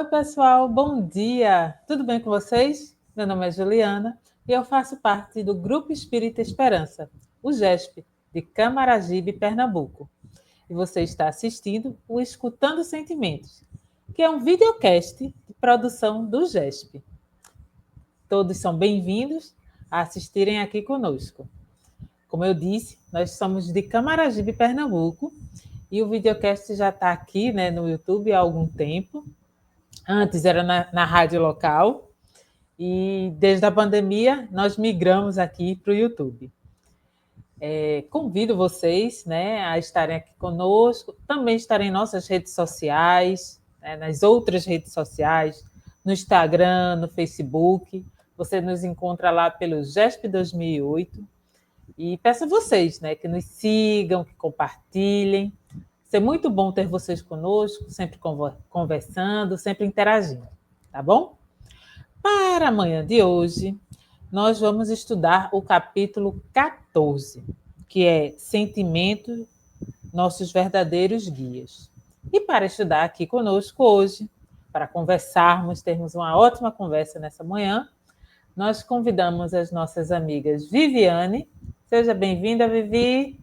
Oi, pessoal, bom dia! Tudo bem com vocês? Meu nome é Juliana e eu faço parte do Grupo Espírita Esperança, o GESP, de Camaragibe, Pernambuco. E você está assistindo o Escutando Sentimentos, que é um videocast de produção do GESP. Todos são bem-vindos a assistirem aqui conosco. Como eu disse, nós somos de Camaragibe, Pernambuco, e o videocast já está aqui, no YouTube há algum tempo. Antes era na rádio local e desde a pandemia nós migramos aqui para o YouTube. Convido vocês, a estarem aqui conosco, também estarem em nossas redes sociais, nas outras redes sociais, no Instagram, no Facebook. Você nos encontra lá pelo GESP 2008 e peço a vocês, que nos sigam, que compartilhem. É muito bom ter vocês conosco, sempre conversando, sempre interagindo, tá bom? Para amanhã de hoje, nós vamos estudar o capítulo 14, que é Sentimento, Nossos Verdadeiros Guias. E para estudar aqui conosco hoje, para conversarmos, termos uma ótima conversa nessa manhã, nós convidamos as nossas amigas Viviane. Seja bem-vinda, Vivi.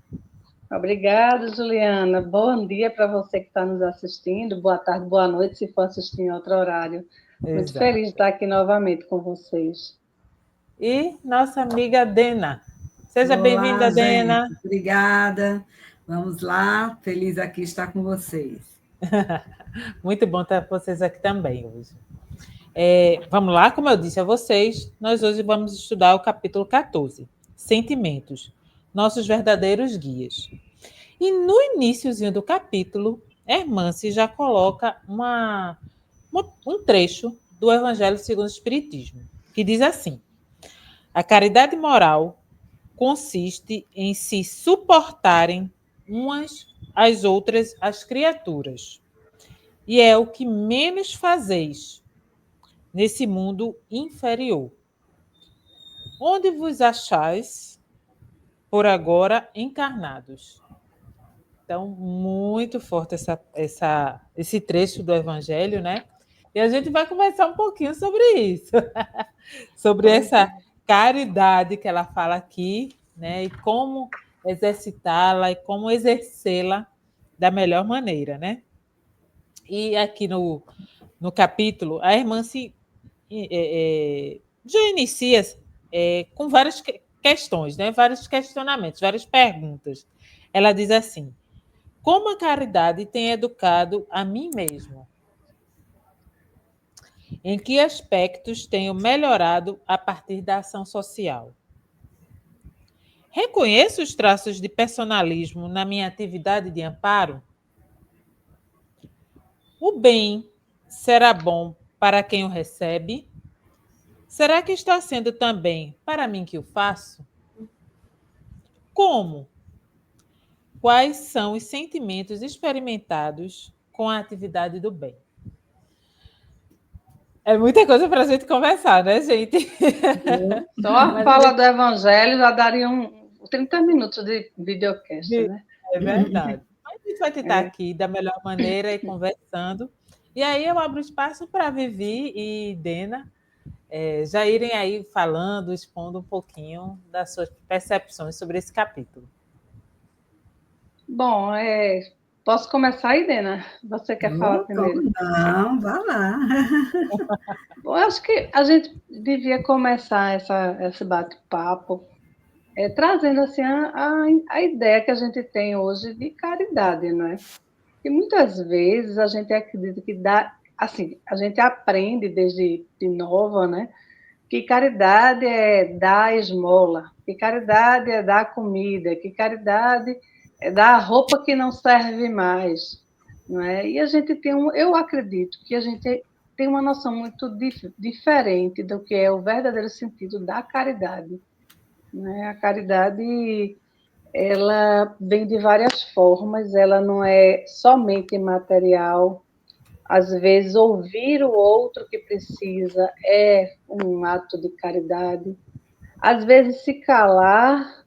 Obrigada, Juliana. Bom dia para você que está nos assistindo. Boa tarde, boa noite, se for assistir em outro horário. Muito Exato. feliz de estar aqui novamente com vocês. E nossa amiga Dena. Seja bem-vinda, Dena. Obrigada. Vamos lá, feliz aqui estar com vocês. Muito bom ter vocês aqui também hoje. Vamos lá, como eu disse a vocês, nós hoje vamos estudar o capítulo 14, Sentimentos, Nossos Verdadeiros Guias. E no iniciozinho do capítulo, Hermance já coloca um trecho do Evangelho segundo o Espiritismo, que diz assim: a caridade moral consiste em se suportarem umas às outras as criaturas, e é o que menos fazeis nesse mundo inferior, onde vos achais por agora encarnados. Então, muito forte esse trecho do Evangelho, né? E a gente vai conversar um pouquinho sobre isso, sobre essa caridade que ela fala aqui, né? E como exercitá-la e como exercê-la da melhor maneira, né? E aqui no capítulo, a irmã já inicia com várias questões, né? Vários questionamentos, várias perguntas. Ela diz assim: como a caridade tem educado a mim mesmo? Em que aspectos tenho melhorado a partir da ação social? Reconheço os traços de personalismo na minha atividade de amparo? O bem será bom para quem o recebe? Será que está sendo também para mim que o faço? Como? Quais são os sentimentos experimentados com a atividade do bem? É muita coisa para a gente conversar, né, gente? Só a fala do Evangelho já daria 30 minutos de videocast, né? É verdade. Mas a gente vai tentar aqui da melhor maneira e conversando. E aí eu abro espaço para Vivi e Dena já irem aí falando, expondo um pouquinho das suas percepções sobre esse capítulo. Bom, posso começar aí, Dena? Você quer falar primeiro? Não, vá lá. Bom, eu acho que a gente devia começar esse bate-papo trazendo assim a ideia que a gente tem hoje de caridade, não é? E muitas vezes a gente acredita que a gente aprende desde de nova, né? Que caridade é dar esmola, que caridade é dar comida, que caridade é dar roupa que não serve mais, não é? E a gente eu acredito que a gente tem uma noção muito diferente do que é o verdadeiro sentido da caridade, né? A caridade, ela vem de várias formas, ela não é somente material. Às vezes, ouvir o outro que precisa é um ato de caridade. Às vezes, se calar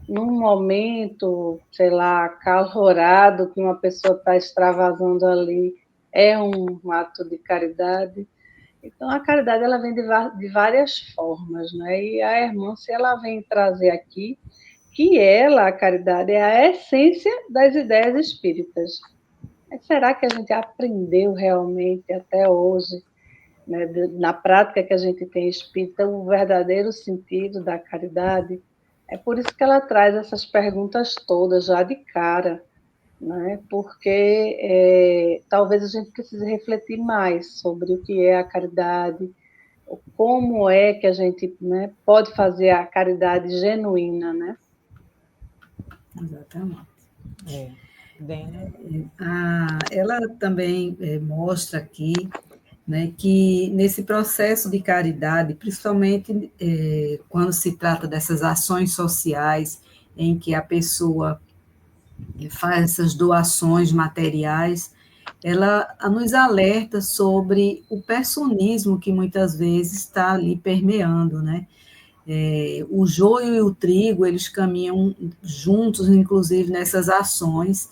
num momento, sei lá, acalorado, que uma pessoa está extravasando ali, é um ato de caridade. Então, a caridade ela vem de várias formas, né? E a Hermância ela vem trazer aqui que ela, a caridade, é a essência das ideias espíritas. Mas será que a gente aprendeu realmente até hoje, né, na prática que a gente tem espírita, o verdadeiro sentido da caridade? É por isso que ela traz essas perguntas todas já de cara, né? Porque talvez a gente precise refletir mais sobre o que é a caridade, como é que a gente, né, pode fazer a caridade genuína, né? Exatamente. Bem, Ela também mostra aqui, né, que nesse processo de caridade, principalmente quando se trata dessas ações sociais, em que a pessoa faz essas doações materiais, ela nos alerta sobre o personismo que muitas vezes está ali permeando, né? O joio e o trigo, eles caminham juntos, inclusive, nessas ações,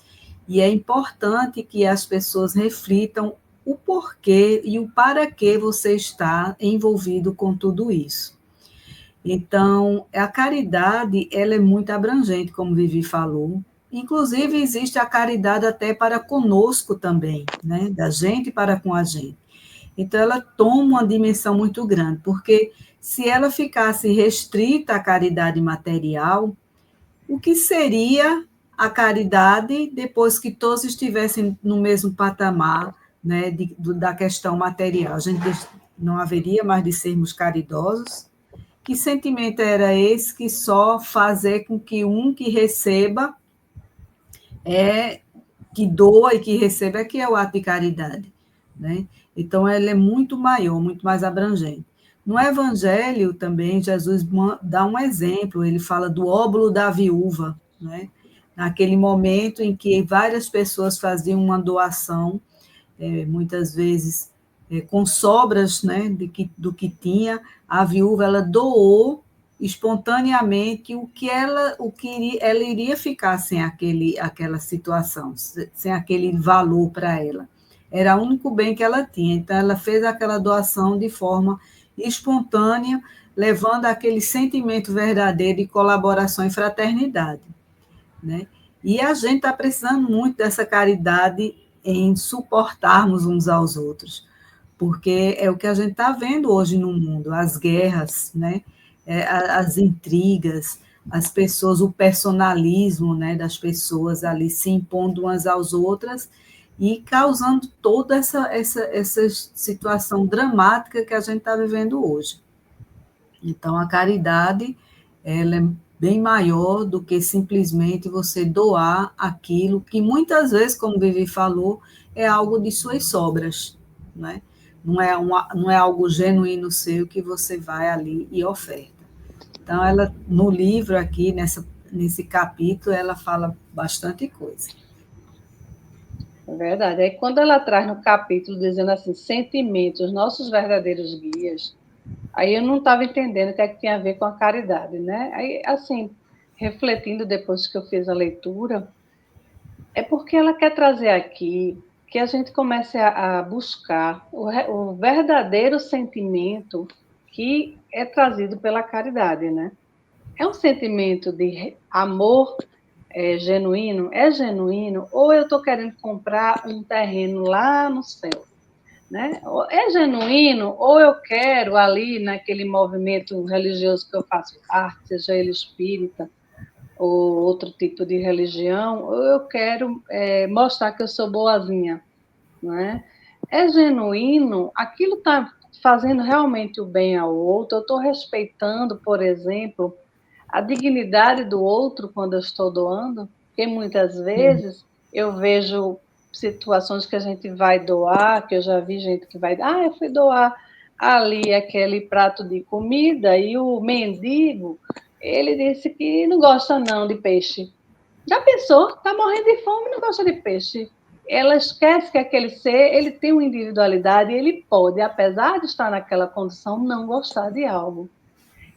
e é importante que as pessoas reflitam o porquê e o para que você está envolvido com tudo isso. Então, a caridade, ela é muito abrangente, como Vivi falou. Inclusive, existe a caridade até para conosco também, né? Da gente para com a gente. Então, ela toma uma dimensão muito grande, porque se ela ficasse restrita à caridade material, o que seria a caridade depois que todos estivessem no mesmo patamar, né, da questão material? A gente não haveria mais de sermos caridosos? Que sentimento era esse que só fazer com que um que receba, que doa e que receba, que é o ato de caridade, né? Então, ela é muito maior, muito mais abrangente. No Evangelho também, Jesus dá um exemplo, ele fala do óbolo da viúva, né? Naquele momento em que várias pessoas faziam uma doação, muitas vezes com sobras, né, do que tinha, a viúva ela doou espontaneamente ela iria ficar sem aquela situação, sem aquele valor para ela. Era o único bem que ela tinha. Então, ela fez aquela doação de forma espontânea, levando aquele sentimento verdadeiro de colaboração e fraternidade, né? E a gente está precisando muito dessa caridade em suportarmos uns aos outros, porque é o que a gente está vendo hoje no mundo, as guerras, né? As intrigas, as pessoas, o personalismo, né, das pessoas ali se impondo umas às outras e causando toda essa situação dramática que a gente está vivendo hoje. Então, a caridade, ela é bem maior do que simplesmente você doar aquilo que muitas vezes, como Vivi falou, é algo de suas sobras, né? Não é algo genuíno seu que você vai ali e oferta. Então, ela, no livro aqui, nesse capítulo, ela fala bastante coisa. É verdade. Aí, quando ela traz no capítulo, dizendo assim, sentimentos, nossos verdadeiros guias, aí eu não estava entendendo o que é que tinha a ver com a caridade, né? Aí, assim, refletindo depois que eu fiz a leitura, é porque ela quer trazer aqui que a gente comece a buscar o verdadeiro sentimento que é trazido pela caridade, né? É um sentimento de amor genuíno? É genuíno? Ou eu estou querendo comprar um terreno lá no céu? Né? É genuíno? Ou eu quero ali naquele movimento religioso que eu faço parte, seja ele espírita, ou outro tipo de religião, ou eu quero mostrar que eu sou boazinha, não é? É genuíno? Aquilo está fazendo realmente o bem ao outro? Eu estou respeitando, por exemplo, a dignidade do outro quando eu estou doando? Porque muitas vezes eu vejo situações que a gente vai doar, que eu já vi gente que vai, eu fui doar ali aquele prato de comida e o mendigo ele disse que não gosta não de peixe. Já pensou? Está morrendo de fome e não gosta de peixe. Ela esquece que aquele ser, ele tem uma individualidade e ele pode, apesar de estar naquela condição, não gostar de algo.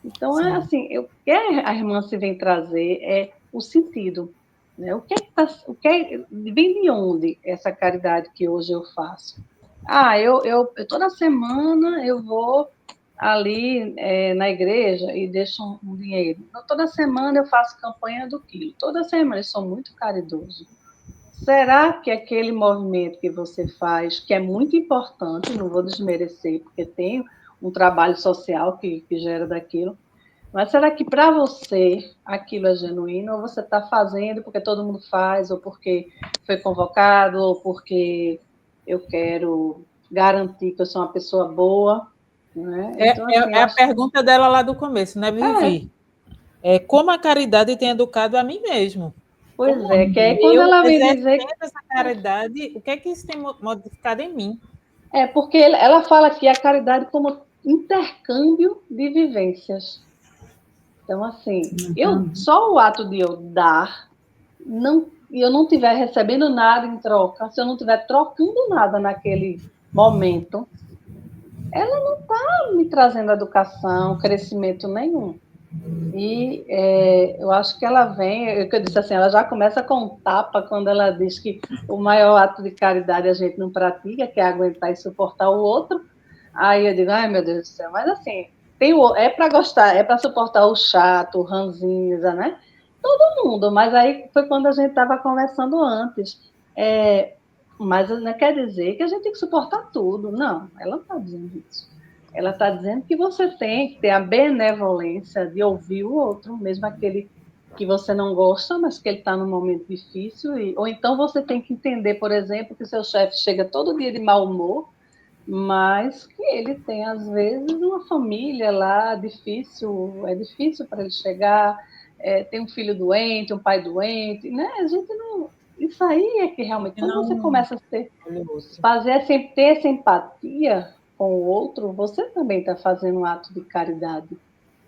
Então, Sim. assim, o que a irmã se vem trazer é o sentido. Né? O que está vem de onde essa caridade que hoje eu faço? Eu toda semana eu vou ali na igreja e deixo um dinheiro. Toda semana eu faço campanha do quilo. Toda semana eu sou muito caridoso. Será que aquele movimento que você faz, que é muito importante, não vou desmerecer, porque tem um trabalho social que gera daquilo, mas será que para você aquilo é genuíno, ou você está fazendo porque todo mundo faz, ou porque foi convocado, ou porque eu quero garantir que eu sou uma pessoa boa? Né? Então, assim, a pergunta dela lá do começo, né, Vivi? Como a caridade tem educado a mim mesmo. Pois é, que aí quando ela vem dizer... essa caridade, o que é que isso tem modificado em mim? Porque ela fala aqui a caridade como intercâmbio de vivências. Então, assim, só o ato de eu dar, e eu não estiver recebendo nada em troca, se eu não estiver trocando nada naquele momento, ela não está me trazendo educação, crescimento nenhum. E eu acho que ela vem, eu disse assim, ela já começa com um tapa quando ela diz que o maior ato de caridade a gente não pratica, que é aguentar e suportar o outro. Aí eu digo, ai meu Deus do céu, mas assim, é para gostar, é para suportar o chato, o ranzinza, né? Todo mundo, mas aí foi quando a gente estava conversando antes. Mas não quer dizer que a gente tem que suportar tudo, não, ela não está dizendo isso. Ela está dizendo que você tem que ter a benevolência de ouvir o outro, mesmo aquele que você não gosta, mas que ele está num momento difícil. Ou então você tem que entender, por exemplo, que seu chefe chega todo dia de mau humor, mas que ele tem, às vezes, uma família lá difícil, é difícil para ele chegar, tem um filho doente, um pai doente, né? A gente não... Isso aí é que realmente, quando você começa a ter essa empatia com o outro, você também está fazendo um ato de caridade,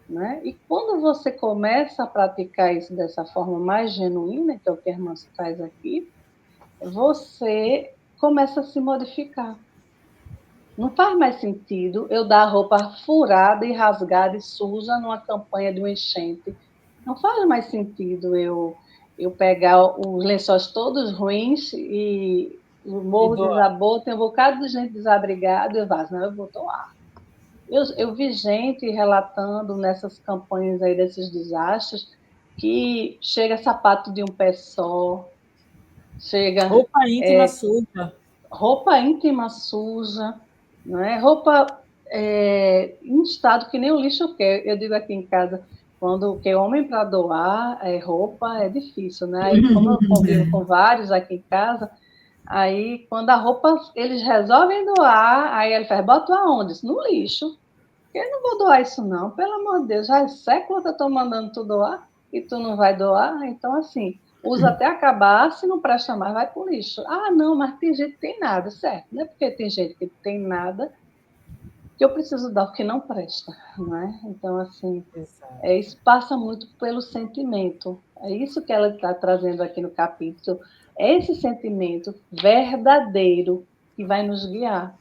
né? E quando você começa a praticar isso dessa forma mais genuína, que é o que a irmã traz aqui, você começa a se modificar. Não faz mais sentido eu dar roupa furada e rasgada e suja numa campanha de um enchente. Não faz mais sentido eu pegar os lençóis todos ruins e o morro desabou, tem um bocado de gente desabrigada, eu vazo, não, eu vou doar. Eu vi gente relatando nessas campanhas aí desses desastres que chega sapato de um pé só, chega... Roupa íntima suja. Roupa íntima suja, não é? Roupa em estado que nem o lixo quer. Eu digo aqui em casa, quando que homem para doar roupa é difícil, né? Aí, como eu convivo com vários aqui em casa, aí quando a roupa eles resolvem doar, aí ele faz, bota aonde? No lixo. Eu não vou doar isso não, pelo amor de Deus, já é século que eu estou mandando tu doar e tu não vai doar, então assim, usa até acabar, se não presta mais, vai para o lixo. Ah, não, mas tem gente que tem nada, certo? Não é porque tem gente que tem nada que eu preciso dar o que não presta, não é? Então, assim, isso passa muito pelo sentimento. É isso que ela está trazendo aqui no capítulo. É esse sentimento verdadeiro que vai nos guiar.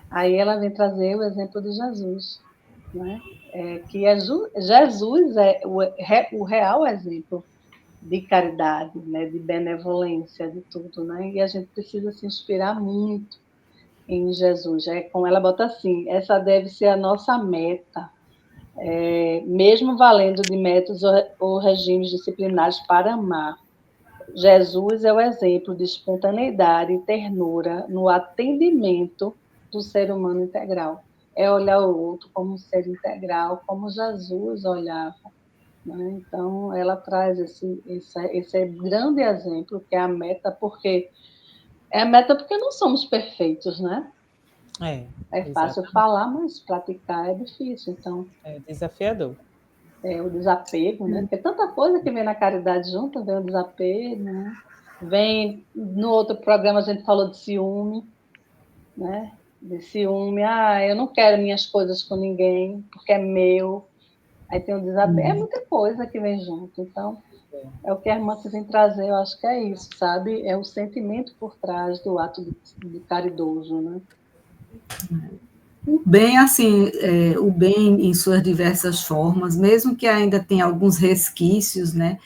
Aí ela vem trazer o exemplo de Jesus, né? Que Jesus é o real exemplo de caridade, né? De benevolência, de tudo, né? E a gente precisa se inspirar muito em Jesus. Como ela bota assim, essa deve ser a nossa meta, mesmo valendo de métodos ou regimes disciplinares para amar. Jesus é o exemplo de espontaneidade e ternura no atendimento do ser humano integral. É olhar o outro como um ser integral, como Jesus olhava. Né? Então, ela traz esse grande exemplo, que é a meta, porque não somos perfeitos, né? É fácil falar, mas praticar é difícil. Então, é desafiador. O desapego, né? Porque tanta coisa que vem na caridade junto, vem o desapego, né? No outro programa a gente falou de ciúme, né? De ciúme, eu não quero minhas coisas com ninguém, porque é meu. Aí tem o desapego, é muita coisa que vem junto. Então, é o que a irmã vem trazer, eu acho que é isso, sabe? É o sentimento por trás do ato de caridoso, né? O bem, assim, o bem em suas diversas formas, mesmo que ainda tenha alguns resquícios, né,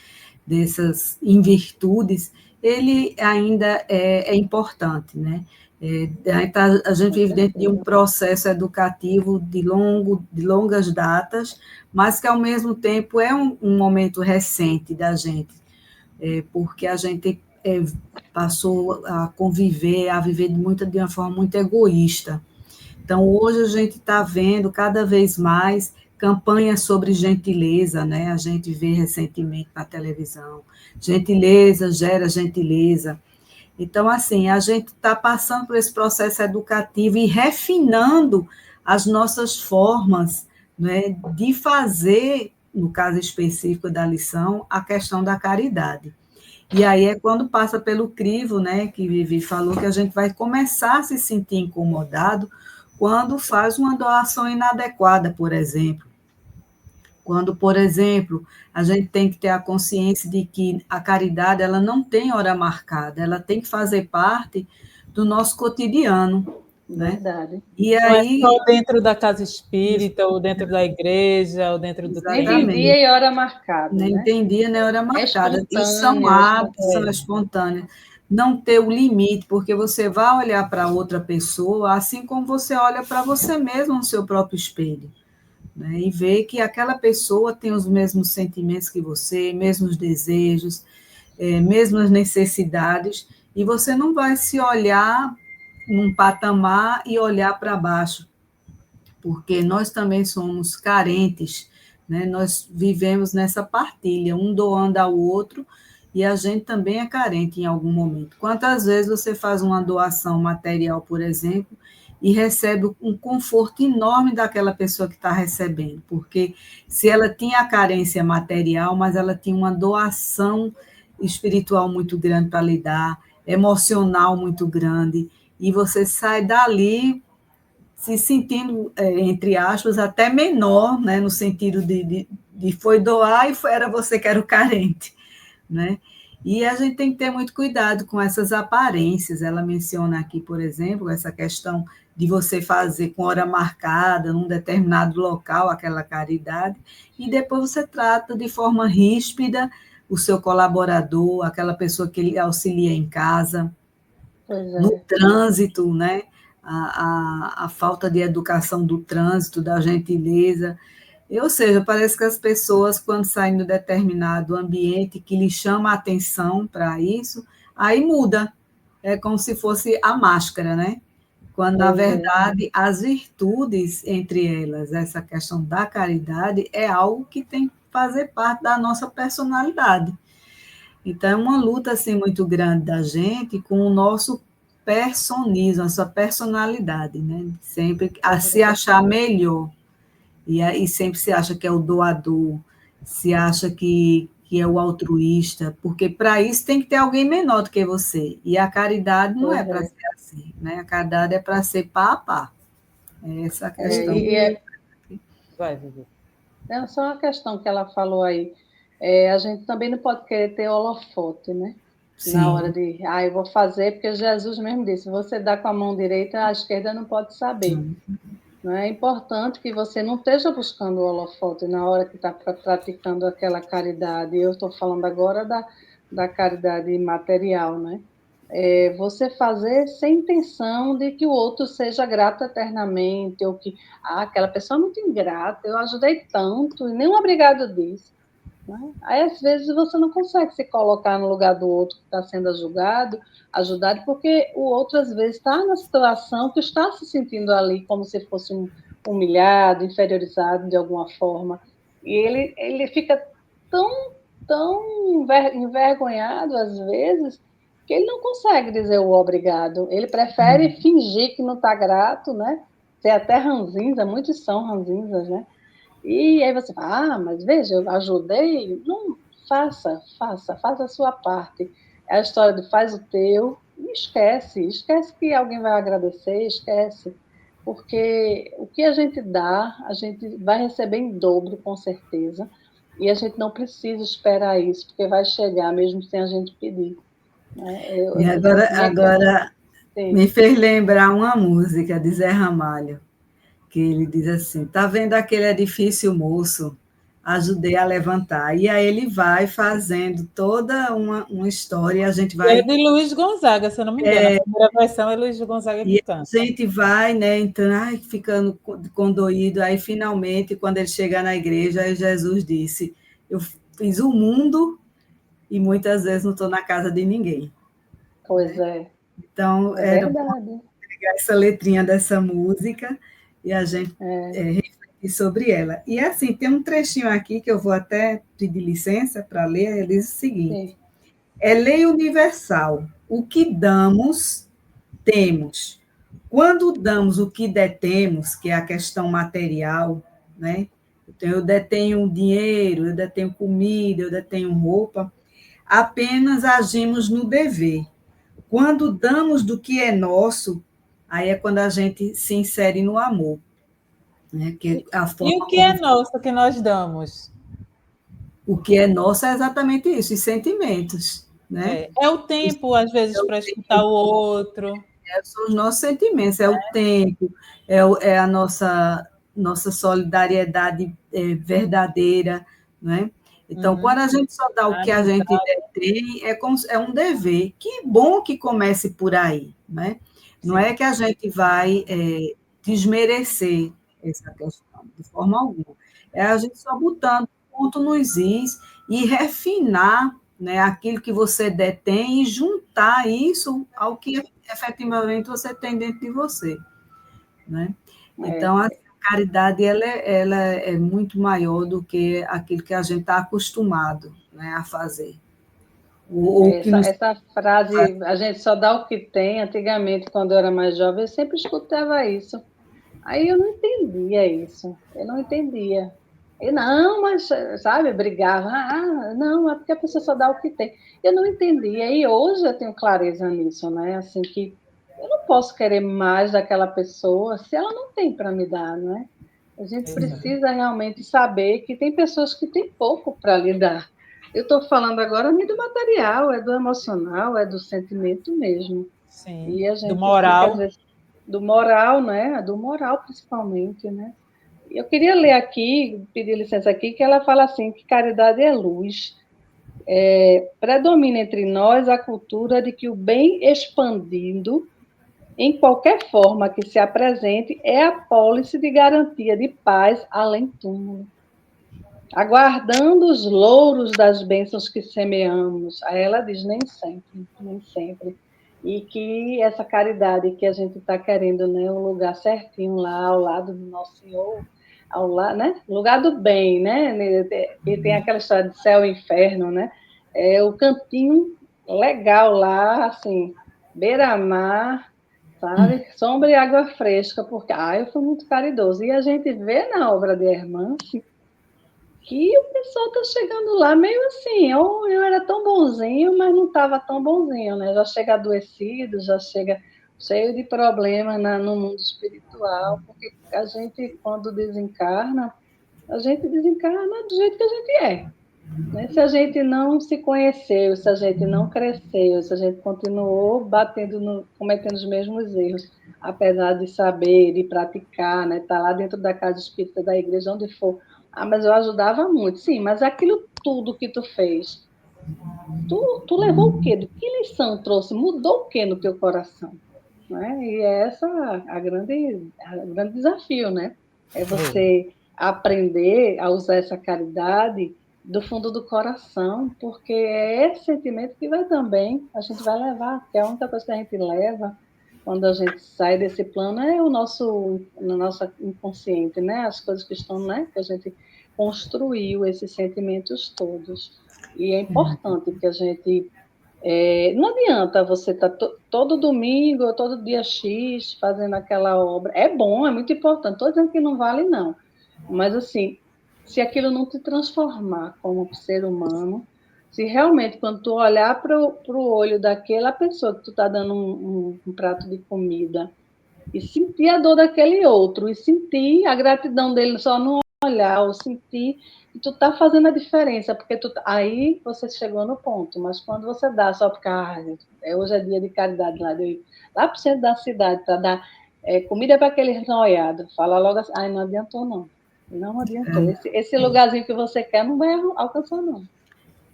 dessas invirtudes, ele ainda é importante, né? A gente vive dentro de um processo educativo de longas datas, mas que, ao mesmo tempo, é um momento recente da gente, porque a gente passou a conviver, a viver de uma forma muito egoísta. Então, hoje a gente está vendo cada vez mais campanhas sobre gentileza, né? A gente vê recentemente na televisão, gentileza gera gentileza. Então, assim, a gente está passando por esse processo educativo e refinando as nossas formas, né, de fazer, no caso específico da lição, a questão da caridade. E aí é quando passa pelo crivo, né, que Vivi falou, que a gente vai começar a se sentir incomodado quando faz uma doação inadequada, por exemplo. Quando, por exemplo, a gente tem que ter a consciência de que a caridade ela não tem hora marcada, ela tem que fazer parte do nosso cotidiano. Verdade. Né? E não aí, é só dentro da casa espírita, ou dentro da igreja, ou dentro do nem tem dia e hora marcada. Nem né? tem dia nem hora marcada. E são hábitos, são espontâneos. Não ter o limite, porque você vai olhar para outra pessoa, assim como você olha para você mesmo no seu próprio espelho. Né? E ver que aquela pessoa tem os mesmos sentimentos que você, mesmos desejos, mesmas necessidades, e você não vai se olhar num patamar e olhar para baixo, porque nós também somos carentes, né? Nós vivemos nessa partilha, um doando ao outro, e a gente também é carente em algum momento. Quantas vezes você faz uma doação material, por exemplo, e recebe um conforto enorme daquela pessoa que está recebendo, porque se ela tinha a carência material, mas ela tinha uma doação espiritual muito grande para lhe dar, emocional muito grande, e você sai dali se sentindo, entre aspas, até menor, né, no sentido de foi doar e era você que era o carente. Né? E a gente tem que ter muito cuidado com essas aparências. Ela menciona aqui, por exemplo, essa questão de você fazer com hora marcada, num determinado local, aquela caridade, e depois você trata de forma ríspida o seu colaborador, aquela pessoa que ele auxilia em casa, no trânsito, né? A falta de educação do trânsito, da gentileza. Ou seja, parece que as pessoas, quando saem de determinado ambiente que lhes chama a atenção para isso, aí muda. É como se fosse a máscara, né? Quando, na verdade, as virtudes entre elas, essa questão da caridade, é algo que tem que fazer parte da nossa personalidade. Então, é uma luta assim, muito grande da gente com o nosso personismo, a sua personalidade, né? Sempre a se achar melhor. E aí sempre se acha que é o doador, se acha que é o altruísta, porque para isso tem que ter alguém menor do que você. E a caridade não é para ser assim, né? A caridade é para ser pá a pá. É essa a questão. Vai, Vivi. É só uma questão que ela falou aí. A gente também não pode querer ter holofote, né? Sim. Na hora de, eu vou fazer, porque Jesus mesmo disse, você dá com a mão direita, a esquerda não pode saber. Não é importante que você não esteja buscando o holofote na hora que está praticando aquela caridade. Eu estou falando agora da caridade material, né? Você fazer sem intenção de que o outro seja grato eternamente, ou que aquela pessoa é muito ingrata, eu ajudei tanto, e nem um obrigado disso. Né? Aí, às vezes, você não consegue se colocar no lugar do outro que está sendo ajudado, porque o outro, às vezes, está na situação que está se sentindo ali como se fosse humilhado, inferiorizado de alguma forma. E ele fica tão envergonhado, às vezes, que ele não consegue dizer o obrigado. Ele prefere fingir que não está grato, né? Ser até ranzinza, muitos são ranzinzas, né? E aí você fala, mas veja, eu ajudei. Não, faça a sua parte. É a história de faz o teu e esquece que alguém vai agradecer, esquece. Porque o que a gente dá, a gente vai receber em dobro, com certeza, e a gente não precisa esperar isso, porque vai chegar mesmo sem a gente pedir. E agora me fez lembrar uma música de Zé Ramalho, que ele diz assim, tá vendo aquele edifício, moço? ajudei a levantar. E aí ele vai fazendo toda uma história, a gente É vai... de Luiz Gonzaga, se eu não me engano. A primeira versão é Luiz Gonzaga que E a canta. gente vai, né, entrando, ai, ficando condoído, aí finalmente, quando ele chega na igreja, aí Jesus disse, eu fiz o mundo e muitas vezes não estou na casa de ninguém. Pois Né? é, Então, é era bom verdade. pegar essa letrinha dessa música e a gente É, refletir sobre ela. E assim, tem um trechinho aqui que eu vou até pedir licença para ler, ele diz o seguinte, sim, é lei universal, o que damos, temos. Quando damos o que detemos, que é a questão material, né? Então, eu detenho dinheiro, eu detenho comida, eu detenho roupa, apenas agimos no dever. Quando damos do que é nosso, aí é quando a gente se insere no amor, né? Que é a E o forma que é como nosso que nós damos? o que é nosso é exatamente isso, os sentimentos, né? É o tempo, às vezes, para escutar o outro. São os nossos sentimentos, é o tempo, é a nossa solidariedade verdadeira, né? Então, quando Uhum. a gente só dá o A que a gente amizade, tem, é um dever. Que bom que comece por aí, né? Não sim. é que a gente vai desmerecer essa questão, de forma alguma. É a gente só botando ponto nos is e refinar, né, aquilo que você detém e juntar isso ao que efetivamente você tem dentro de você, né? é. Então, a caridade ela é muito maior do que aquilo que a gente está acostumado, né, a fazer. Ou que nos... Essa frase, a gente só dá o que tem, antigamente, quando eu era mais jovem, eu sempre escutava isso. Aí eu não entendia isso, eu não entendia. E não, mas, sabe, brigava. Não, é porque a pessoa só dá o que tem. Eu não entendia, e hoje eu tenho clareza nisso, né? Assim, que eu não posso querer mais daquela pessoa se ela não tem para me dar, não é? A gente Exato. precisa realmente saber que tem pessoas que têm pouco para lhe dar. Eu estou falando agora nem do material, é do emocional, é do sentimento mesmo. Sim. E a Do gente fica, às moral. vezes, do moral, né? Do moral, principalmente, né? Eu queria ler aqui, pedir licença aqui, que ela fala assim, que caridade é luz. Predomina entre nós a cultura de que o bem expandindo, em qualquer forma que se apresente, é a pólice de garantia de paz além túmulo. Aguardando os louros das bênçãos que semeamos. Aí ela diz, nem sempre, nem sempre. E que essa caridade que a gente está querendo, né, um lugar certinho lá, ao lado do Nosso Senhor, ao lado, né, lugar do bem, né, e tem aquela história de céu e inferno, né, é o cantinho legal lá, assim, beira-mar, sabe, sombra e água fresca, porque, eu fui muito caridoso. E a gente vê na obra de Hermance que o pessoal está chegando lá meio assim, eu era tão bonzinho, mas não estava tão bonzinho, né? Já chega adoecido, já chega cheio de problemas no mundo espiritual, porque a gente, quando desencarna, a gente desencarna do jeito que a gente é. Né? Se a gente não se conheceu, se a gente não cresceu, se a gente continuou cometendo os mesmos erros, apesar de saber, de praticar, né? Tá lá dentro da casa espírita, da igreja, onde for. Mas eu ajudava muito, sim, mas aquilo tudo que tu fez, tu levou o quê? Que lição trouxe? Mudou o quê no teu coração? Né? E é essa o grande desafio, né? É você aprender a usar essa caridade do fundo do coração, porque é esse sentimento que vai também, a gente vai levar, que é a única coisa que a gente leva quando a gente sai desse plano é no nosso inconsciente, né? As coisas que estão, né? Que a gente construiu esses sentimentos todos. E é importante que a gente não adianta você estar todo domingo ou todo dia X fazendo aquela obra. É bom, é muito importante. Estou dizendo que não vale, não. Mas, assim, se aquilo não te transformar como ser humano, se realmente, quando tu olhar para o olho daquela pessoa que tu está dando um prato de comida e sentir a dor daquele outro, e sentir a gratidão dele só no olhar, ou sentir que tu tá fazendo a diferença, porque aí você chegou no ponto, mas quando você dá só porque hoje é dia de caridade lá, lá para o centro da cidade para dar comida para aquele noiado, fala logo assim, não adiantou não. Não adiantou. Esse lugarzinho que você quer não vai alcançar, não.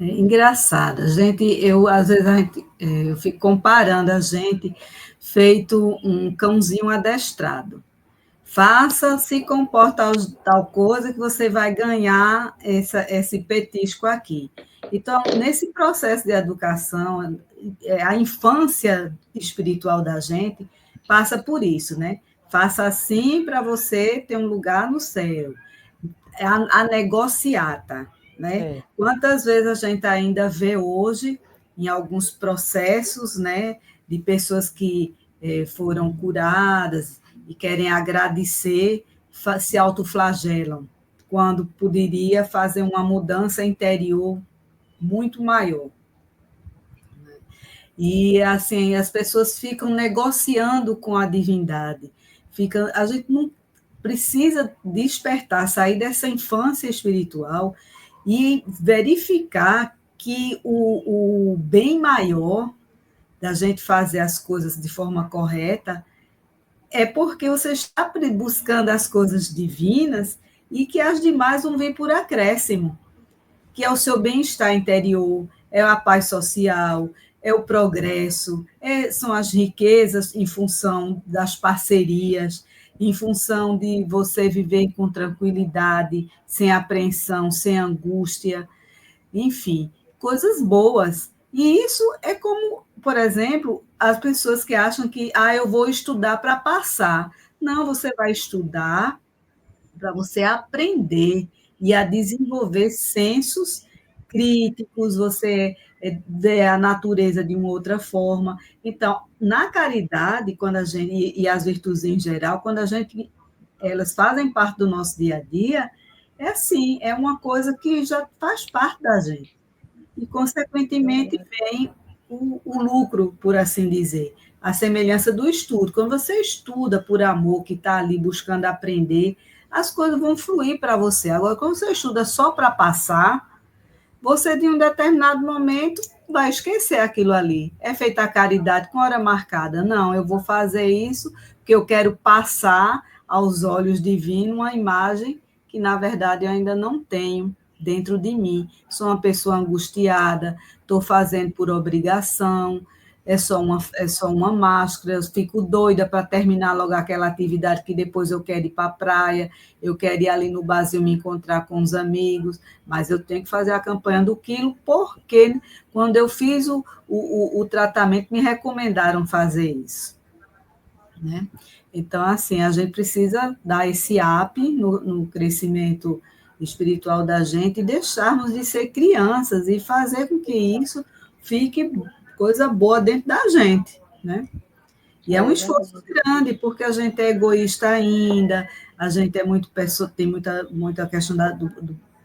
É engraçado. Às vezes eu fico comparando a gente feito um cãozinho adestrado. Faça, se comporta tal coisa que você vai ganhar esse petisco aqui. Então, nesse processo de educação, a infância espiritual da gente passa por isso, né? Faça assim para você ter um lugar no céu. A negociata, né? Quantas vezes a gente ainda vê hoje, em alguns processos, né, de pessoas que foram curadas e querem agradecer, se autoflagelam, quando poderia fazer uma mudança interior muito maior. E, assim, as pessoas ficam negociando com a divindade. A gente não precisa despertar, sair dessa infância espiritual e verificar que o bem maior da gente fazer as coisas de forma correta é porque você está buscando as coisas divinas e que as demais vão vir por acréscimo, que é o seu bem-estar interior, é a paz social, é o progresso, são as riquezas em função das parcerias, em função de você viver com tranquilidade, sem apreensão, sem angústia, enfim, coisas boas. E isso é como, por exemplo, as pessoas que acham que eu vou estudar para passar. Não, você vai estudar para você aprender e a desenvolver sensos críticos, você ver a natureza de uma outra forma. Então, na caridade, quando a gente, e as virtudes em geral, quando a gente, elas fazem parte do nosso dia a dia, é assim, é uma coisa que já faz parte da gente. E, consequentemente, vem o lucro, por assim dizer, a semelhança do estudo. Quando você estuda por amor, que está ali buscando aprender, as coisas vão fluir para você. Agora, quando você estuda só para passar, você, de um determinado momento, vai esquecer aquilo ali. É feita a caridade com hora marcada. Não, eu vou fazer isso porque eu quero passar aos olhos divinos uma imagem que, na verdade, eu ainda não tenho dentro de mim. Sou uma pessoa angustiada, estou fazendo por obrigação, é só uma máscara, eu fico doida para terminar logo aquela atividade que depois eu quero ir para a praia, eu quero ir ali no barzinho me encontrar com os amigos, mas eu tenho que fazer a campanha do quilo, porque quando eu fiz o tratamento, me recomendaram fazer isso. Né? Então, assim, a gente precisa dar esse up no crescimento espiritual da gente e deixarmos de ser crianças e fazer com que isso fique coisa boa dentro da gente, né? E é um esforço grande, porque a gente é egoísta ainda, a gente é muito tem muita questão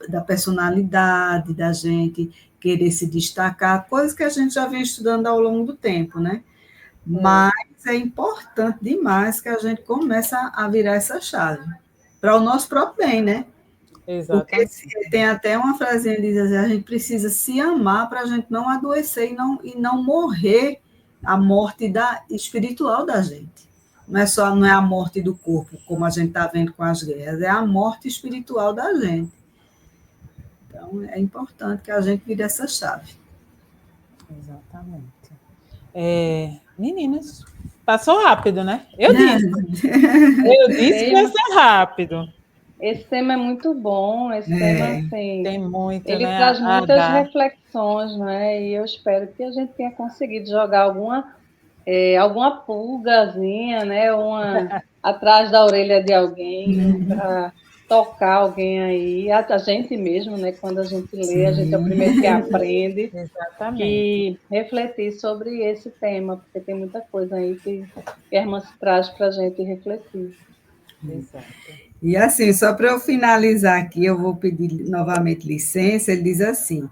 da personalidade, da gente querer se destacar, coisas que a gente já vem estudando ao longo do tempo, né? Mas é importante demais que a gente comece a virar essa chave, para o nosso próprio bem, né? Exatamente. Porque tem até uma frasinha que diz assim, a gente precisa se amar para a gente não adoecer e não morrer a morte espiritual da gente. Não é a morte do corpo, como a gente está vendo com as guerras, é a morte espiritual da gente. Então, é importante que a gente vire essa chave. Exatamente. Meninas, passou rápido, né? Eu disse que ia ser rápido. Esse tema é muito bom, esse tema, assim, tem muito, ele né, traz muitas reflexões, né? E eu espero que a gente tenha conseguido jogar alguma pulgazinha, né? Atrás da orelha de alguém, para tocar alguém aí, a gente mesmo, né? Quando a gente lê, a gente é o primeiro que aprende. Exatamente. E refletir sobre esse tema, porque tem muita coisa aí que a irmã traz para a gente refletir. Exato. E assim, só para eu finalizar aqui, eu vou pedir novamente licença, ele diz assim,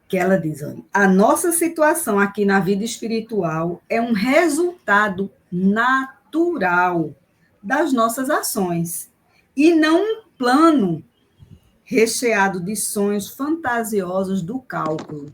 que ela diz, olha, a nossa situação aqui na vida espiritual é um resultado natural das nossas ações, e não um plano recheado de sonhos fantasiosos do cálculo.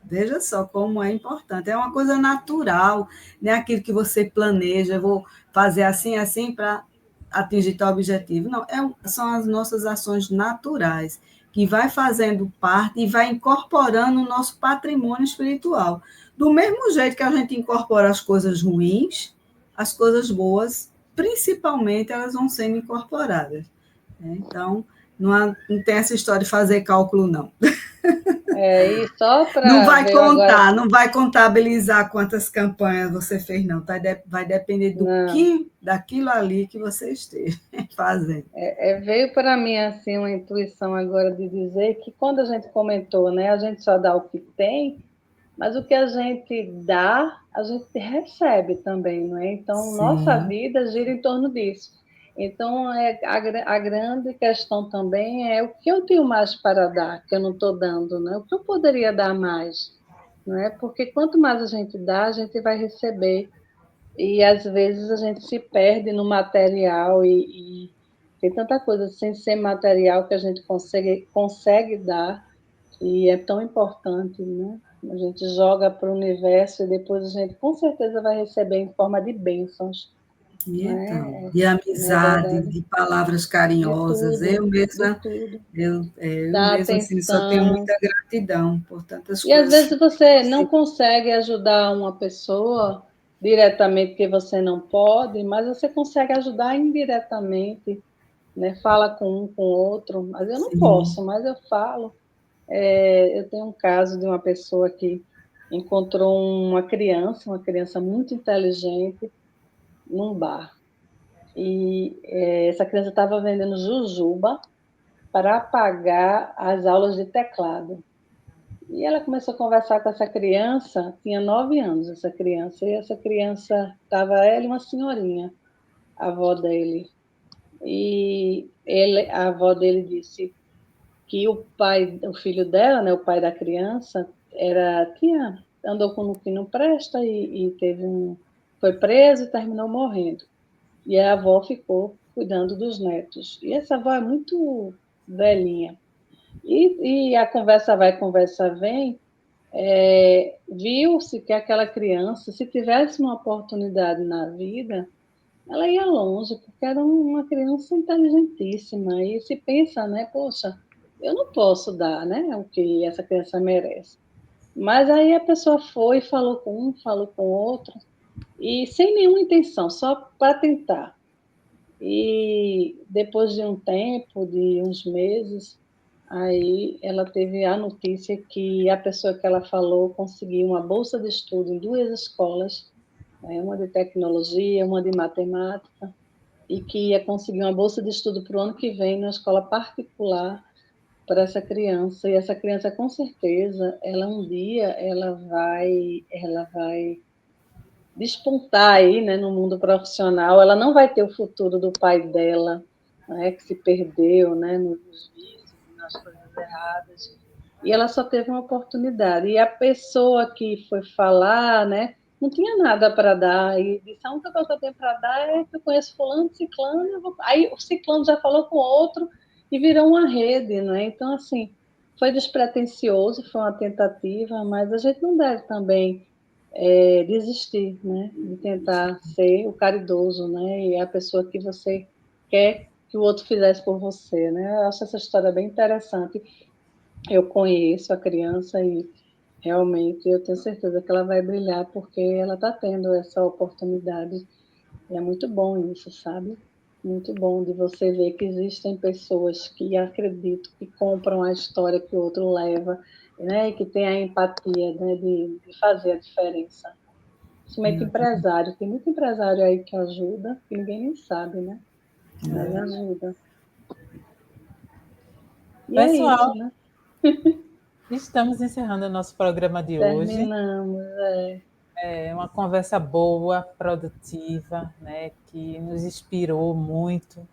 Veja só como é importante, é uma coisa natural, não é aquilo que você planeja, eu vou fazer assim, assim, para atingir tal objetivo. Não, são as nossas ações naturais, que vai fazendo parte e vai incorporando o nosso patrimônio espiritual. Do mesmo jeito que a gente incorpora as coisas ruins, as coisas boas, principalmente, elas vão sendo incorporadas. Né? Então, não tem essa história de fazer cálculo, não. E só para não vai ver contar, agora... não vai contabilizar quantas campanhas você fez, não. Vai depender daquilo ali que você esteja fazendo. Veio para mim assim uma intuição agora de dizer que quando a gente comentou, né, a gente só dá o que tem, mas o que a gente dá, a gente recebe também, não é? Então, Sim. Nossa vida gira em torno disso. Então, a grande questão também é o que eu tenho mais para dar, que eu não estou dando, né? O que eu poderia dar mais, não é? Porque quanto mais a gente dá, a gente vai receber. E, às vezes, a gente se perde no material e tem tanta coisa sem ser material que a gente consegue dar e é tão importante, né? A gente joga para o universo e depois a gente com certeza vai receber em forma de bênçãos. Então, Né? de amizade, de palavras carinhosas. De Eu mesma, tudo. eu Da mesma assim, só tenho atenção. muita gratidão por tantas E às coisas. vezes você não consegue ajudar uma pessoa diretamente porque você não pode, mas você consegue ajudar indiretamente, né? Fala com um, com o outro, mas eu não posso, mas eu falo. Eu tenho um caso de uma pessoa que encontrou uma criança muito inteligente, num bar. E essa criança estava vendendo jujuba para pagar as aulas de teclado. E ela começou a conversar com essa criança, tinha 9 anos essa criança, e essa criança estava ela e uma senhorinha, a avó dele. E a avó dele disse que o filho dela, né, o pai da criança, andou com o que não presta e foi preso e terminou morrendo. E a avó ficou cuidando dos netos. E essa avó é muito velhinha. E a conversa vai, conversa vem, viu-se que aquela criança, se tivesse uma oportunidade na vida, ela ia longe, porque era uma criança inteligentíssima. E se pensa, né, poxa, eu não posso dar, né, o que essa criança merece. Mas aí a pessoa foi, falou com um, falou com outro, e sem nenhuma intenção, só para tentar. E depois de um tempo, de uns meses, aí ela teve a notícia que a pessoa que ela falou conseguiu uma bolsa de estudo em 2 escolas, né, uma de tecnologia, uma de matemática, e que ia conseguir uma bolsa de estudo para o ano que vem na escola particular para essa criança. E essa criança, com certeza, um dia ela vai despontar aí, né, no mundo profissional. Ela não vai ter o futuro do pai dela, né, que se perdeu, né, nos vícios, nas coisas erradas. E ela só teve uma oportunidade. E a pessoa que foi falar, né, não tinha nada para dar. E disse: a única coisa que eu tenho para dar é que eu conheço fulano, ciclano. Aí o ciclano já falou com o outro e virou uma rede, né? Então, assim, foi despretensioso, foi uma tentativa, mas a gente não deve também desistir, né? De tentar ser o caridoso, né? E a pessoa que você quer que o outro fizesse por você, né? Eu acho essa história bem interessante. Eu conheço a criança e realmente eu tenho certeza que ela vai brilhar porque ela está tendo essa oportunidade. E é muito bom isso, sabe? Muito bom de você ver que existem pessoas que acreditam, que compram a história que o outro leva, né? E que tem a empatia, né? De fazer a diferença. Principalmente empresário. Tem muito empresário aí que ajuda, que ninguém nem sabe, né? Mas ajuda. E é isso, Pessoal, né? estamos encerrando o nosso programa de hoje. Terminamos. É uma conversa boa, produtiva, né, que nos inspirou muito,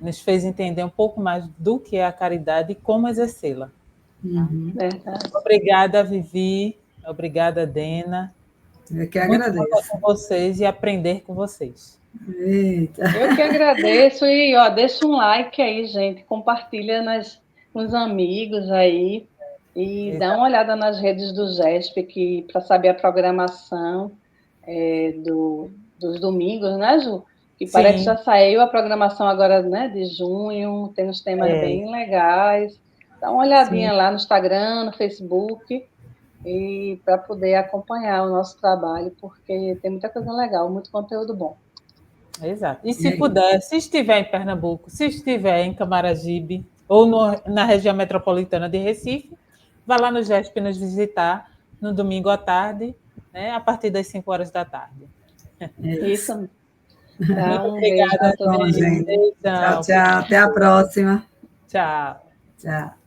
nos fez entender um pouco mais do que é a caridade e como exercê-la. Verdade. Obrigada, Vivi. Obrigada, Dena. Eu que Muito bom estar agradeço. com vocês e aprender com vocês. Eita. Eu que agradeço e ó, deixa um like aí, gente. Compartilha com os amigos aí e dá uma olhada nas redes do GESP para saber a programação dos domingos, né, Ju? E parece que Sim. já saiu a programação agora, né, de junho, tem uns temas bem legais. Dá uma olhadinha Sim. lá no Instagram, no Facebook, e para poder acompanhar o nosso trabalho, porque tem muita coisa legal, muito conteúdo bom. Exato. E se puder, se estiver em Pernambuco, se estiver em Camaragibe ou na região metropolitana de Recife, vá lá no GESP nos visitar no domingo à tarde, né, a partir das 5 horas da tarde. Isso. Tá, Muito um beijo obrigada, para todo Bom, mundo. gente. Tchau, Beijão. tchau. Até a próxima. Tchau. Tchau.